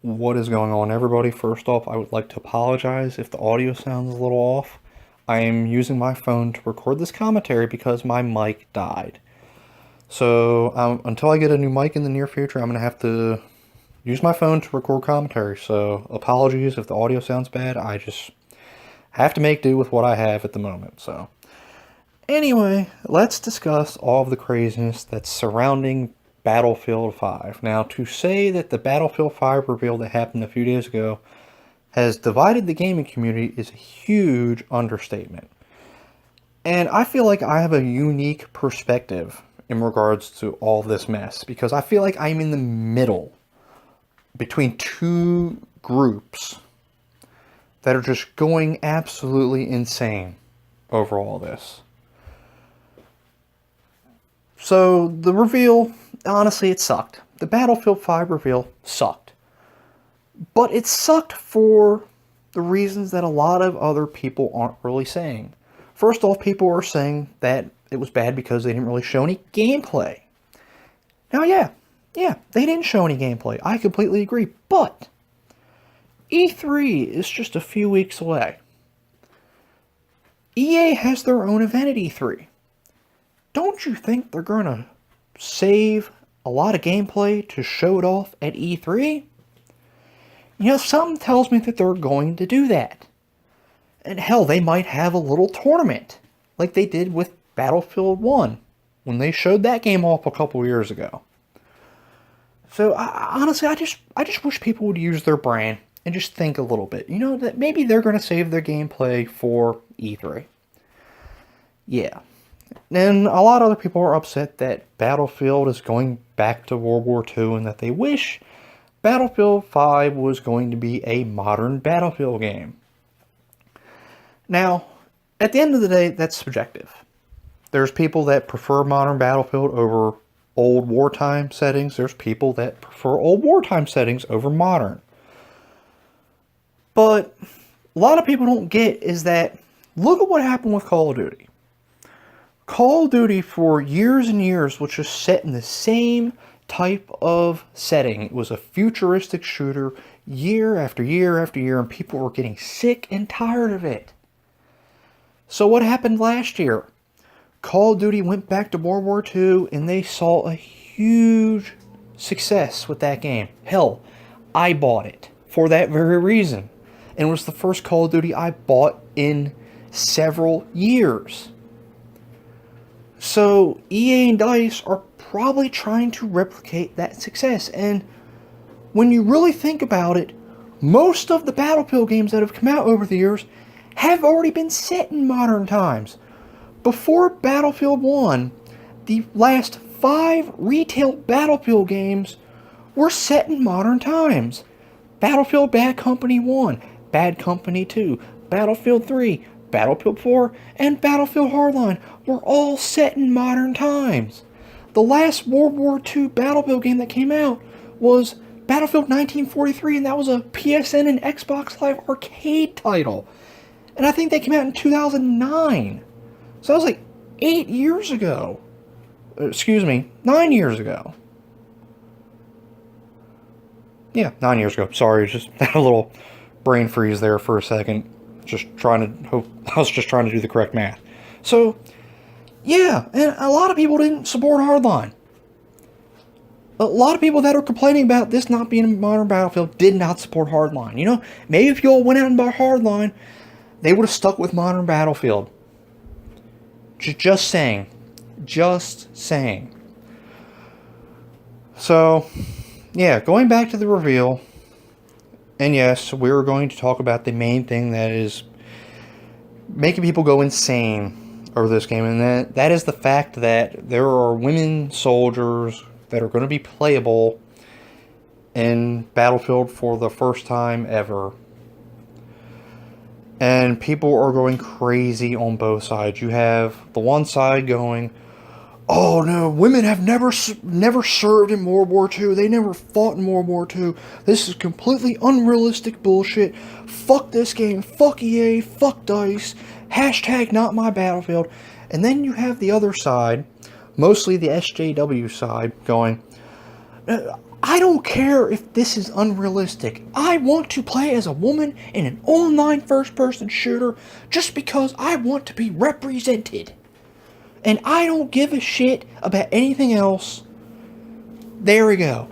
What is going on, everybody? First off, I would like to apologize if the audio sounds a little off. I am using my phone to record this commentary because my mic died. So, until I get a new mic in the near future, I'm going to have to use my phone to record commentary. So, apologies if the audio sounds bad. I just have to make do with what I have at the moment. So, anyway, let's discuss all of the craziness that's surrounding Battlefield 5. Now, to say that the Battlefield 5 reveal that happened a few days ago has divided the gaming community is a huge understatement. And I feel like I have a unique perspective in regards to all this mess, because I feel like I'm in the middle between two groups that are just going absolutely insane over all this. So, the reveal, honestly, it sucked. The Battlefield 5 reveal sucked. But it sucked for the reasons that a lot of other people aren't really saying. First off, people are saying that it was bad because they didn't really show any gameplay. Now, yeah, they didn't show any gameplay. I completely agree. But E3 is just a few weeks away. EA has their own event at E3. Don't you think they're going to save a lot of gameplay to show it off at E3? You know, something tells me that they're going to do that. And hell, they might have a little tournament, like they did with Battlefield 1, when they showed that game off a couple years ago. So, honestly, I just wish people would use their brain and just think a little bit. You know, that maybe they're going to save their gameplay for E3. Yeah. And a lot of other people are upset that Battlefield is going back to World War II and that they wish Battlefield 5 was going to be a modern Battlefield game. Now, at the end of the day, that's subjective. There's people that prefer modern Battlefield over old wartime settings. There's people that prefer old wartime settings over modern. But a lot of people don't get is that, look at what happened with Call of Duty. Call of Duty for years and years was just set in the same type of setting. It was a futuristic shooter year after year after year, and people were getting sick and tired of it. So what happened last year? Call of Duty went back to World War II, and they saw a huge success with that game. Hell, I bought it for that very reason. And it was the first Call of Duty I bought in several years. So, EA and DICE are probably trying to replicate that success. And when you really think about it, most of the Battlefield games that have come out over the years have already been set in modern times. Before Battlefield 1, the last 5 retail Battlefield games were set in modern times. Battlefield Bad Company 1, Bad Company 2, Battlefield 3, Battlefield 4, and Battlefield Hardline were all set in modern times. The last World War II Battlefield game that came out was Battlefield 1943, and that was a PSN and Xbox Live Arcade title. And I think that came out in 2009. So that was like 8 years ago. 9 years ago. Yeah, 9 years ago. Sorry, just had a little brain freeze there for a second. I was just trying to do the correct math. So, yeah, and a lot of people didn't support Hardline. A lot of people that are complaining about this not being a modern Battlefield did not support Hardline. You know, maybe if you all went out and bought Hardline, they would have stuck with modern Battlefield. Just saying. Just saying. So, yeah, going back to the reveal. And yes, we're going to talk about the main thing that is making people go insane over this game. And that is the fact that there are women soldiers that are going to be playable in Battlefield for the first time ever. And people are going crazy on both sides. You have the one side going, oh no, women have never served in World War II. They never fought in World War II. This is completely unrealistic bullshit. Fuck this game. Fuck EA. Fuck DICE. Hashtag not my Battlefield. And then you have the other side, mostly the SJW side, going, I don't care if this is unrealistic. I want to play as a woman in an online first-person shooter just because I want to be represented. And I don't give a shit about anything else. There we go.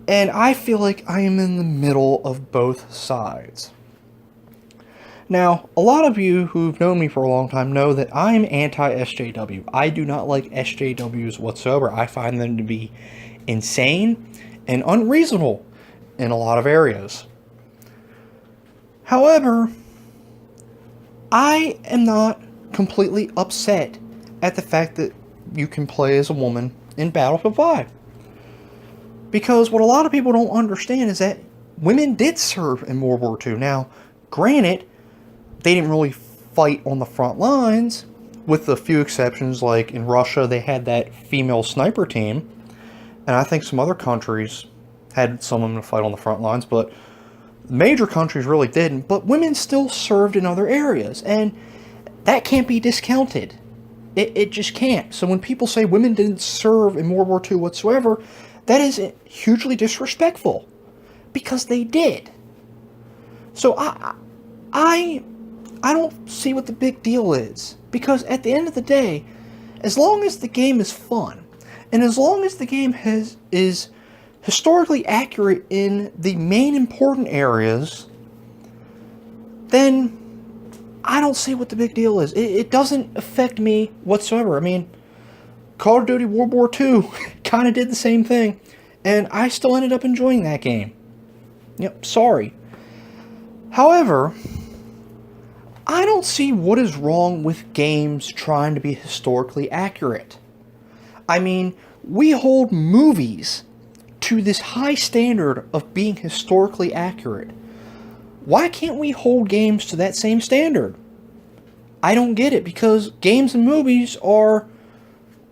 And I feel like I am in the middle of both sides. Now, a lot of you who've known me for a long time know that I'm anti-SJW. I do not like SJWs whatsoever. I find them to be insane and unreasonable in a lot of areas. However, I am not completely upset at the fact that you can play as a woman in Battlefield 5. Because what a lot of people don't understand is that women did serve in World War II. Now, granted, they didn't really fight on the front lines, with a few exceptions, like in Russia they had that female sniper team, and I think some other countries had some women to fight on the front lines, but major countries really didn't. But women still served in other areas, and that can't be discounted. It just can't. So when people say women didn't serve in World War II whatsoever, that is hugely disrespectful, because they did. So I don't see what the big deal is, because at the end of the day, as long as the game is fun, and as long as the game is historically accurate in the main important areas, then I don't see what the big deal is. It doesn't affect me whatsoever. I mean, Call of Duty World War II kind of did the same thing, and I still ended up enjoying that game. Yep, sorry. However, I don't see what is wrong with games trying to be historically accurate. I mean, we hold movies to this high standard of being historically accurate. Why can't we hold games to that same standard? I don't get it, because games and movies are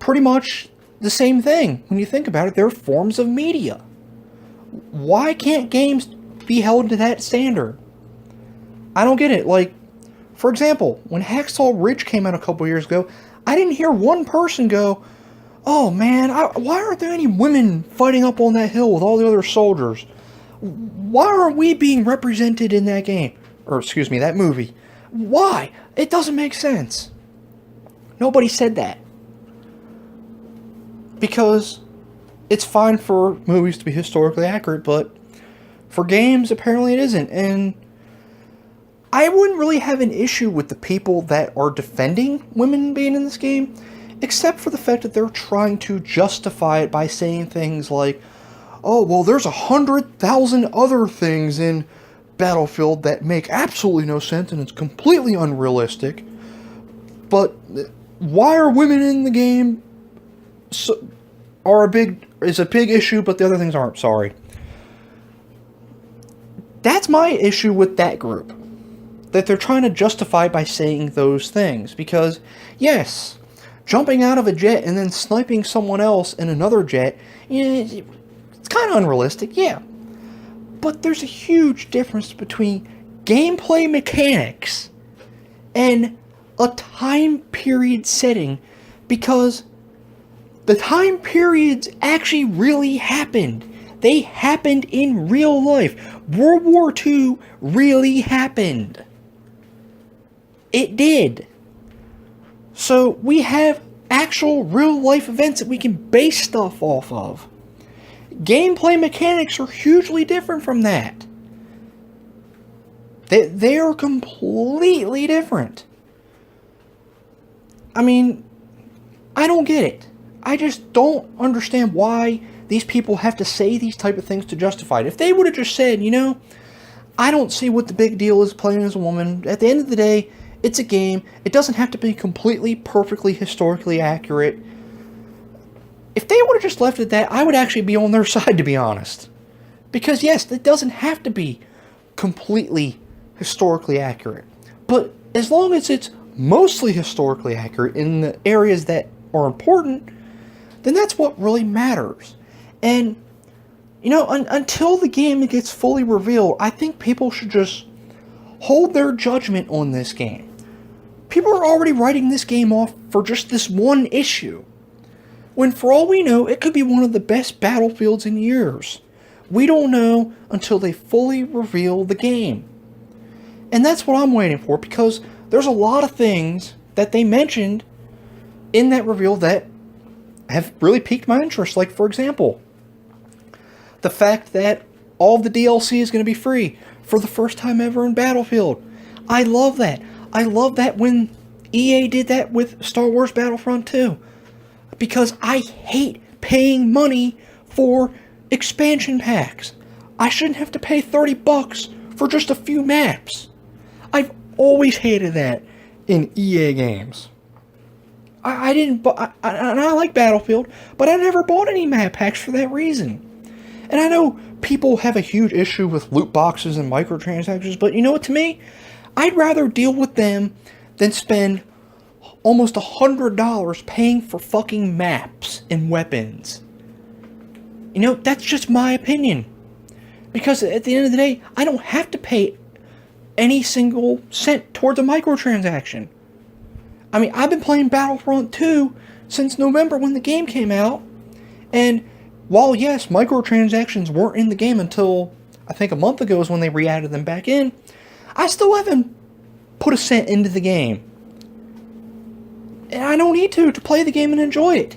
pretty much the same thing. When you think about it, they're forms of media. Why can't games be held to that standard? I don't get it. Like, for example, when Hacksaw Ridge came out a couple years ago, I didn't hear one person go, "Oh man, why aren't there any women fighting up on that hill with all the other soldiers? Why aren't we being represented in that game?" Or, excuse me, that movie. Why? It doesn't make sense. Nobody said that. Because it's fine for movies to be historically accurate, but for games, apparently it isn't. And I wouldn't really have an issue with the people that are defending women being in this game, except for the fact that they're trying to justify it by saying things like, "Oh, well, there's 100,000 other things in Battlefield that make absolutely no sense and it's completely unrealistic. But why are women in the game is a big issue, but the other things aren't?" Sorry. That's my issue with that group. That they're trying to justify by saying those things. Because, yes, jumping out of a jet and then sniping someone else in another jet, it's kind of unrealistic, yeah. But there's a huge difference between gameplay mechanics and a time period setting, because the time periods actually really happened. They happened in real life. World War II really happened. It did. So we have actual real life events that we can base stuff off of. Gameplay mechanics are hugely different from that. They are completely different. I mean, I don't get it. I just don't understand why these people have to say these type of things to justify it. If they would have just said, I don't see what the big deal is playing as a woman. At the end of the day, it's a game. It doesn't have to be completely, perfectly, historically accurate. If they would have just left it at that, I would actually be on their side, to be honest. Because yes, it doesn't have to be completely historically accurate. But as long as it's mostly historically accurate in the areas that are important, then that's what really matters. And, until the game gets fully revealed, I think people should just hold their judgment on this game. People are already writing this game off for just this one issue, when for all we know, it could be one of the best battlefields in years. We don't know until they fully reveal the game. And that's what I'm waiting for, because there's a lot of things that they mentioned in that reveal that have really piqued my interest. Like, for example, the fact that all of the DLC is going to be free for the first time ever in Battlefield. I love that. I love that when EA did that with Star Wars Battlefront 2. Because I hate paying money for expansion packs. I shouldn't have to pay $30 for just a few maps. I've always hated that in EA games. I didn't, and I like Battlefield, but I never bought any map packs for that reason. And I know people have a huge issue with loot boxes and microtransactions, but you know what, to me, I'd rather deal with them than spend almost $100 paying for fucking maps and weapons. You know, that's just my opinion. Because at the end of the day, I don't have to pay any single cent towards a microtransaction. I mean, I've been playing Battlefront 2 since November when the game came out, and while yes, microtransactions weren't in the game until I think a month ago is when they re-added them back in, I still haven't put a cent into the game. And I don't need to play the game and enjoy it.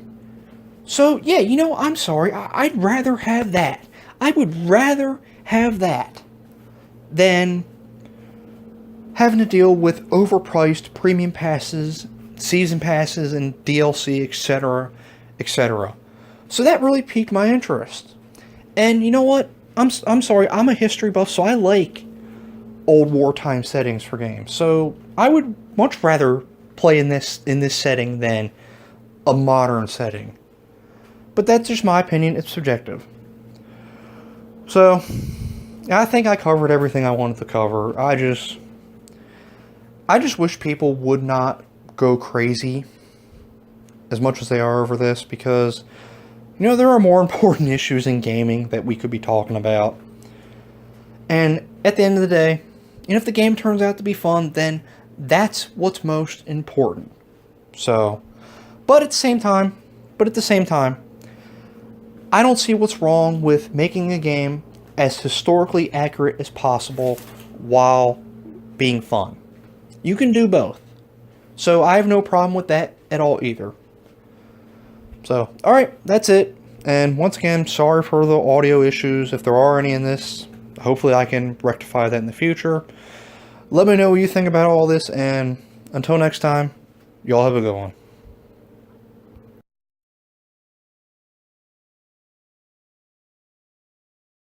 So yeah, you know, I'm sorry, I'd rather have that. I would rather have that than having to deal with overpriced premium passes, season passes, and DLC, etc., etc. So that really piqued my interest. And you know what? I'm sorry, I'm a history buff, so I like old wartime settings for games. So I would much rather play in this setting than a modern setting. But that's just my opinion, it's subjective. So I think I covered everything I wanted to cover. I just wish people would not go crazy as much as they are over this, because, you know, there are more important issues in gaming that we could be talking about. And at the end of the day, you know, if the game turns out to be fun, then that's what's most important. So, but at the same time, I don't see what's wrong with making a game as historically accurate as possible while being fun. You can do both. So I have no problem with that at all either. So, alright, that's it. And once again, sorry for the audio issues. If there are any in this, hopefully I can rectify that in the future. Let me know what you think about all this, and until next time, y'all have a good one.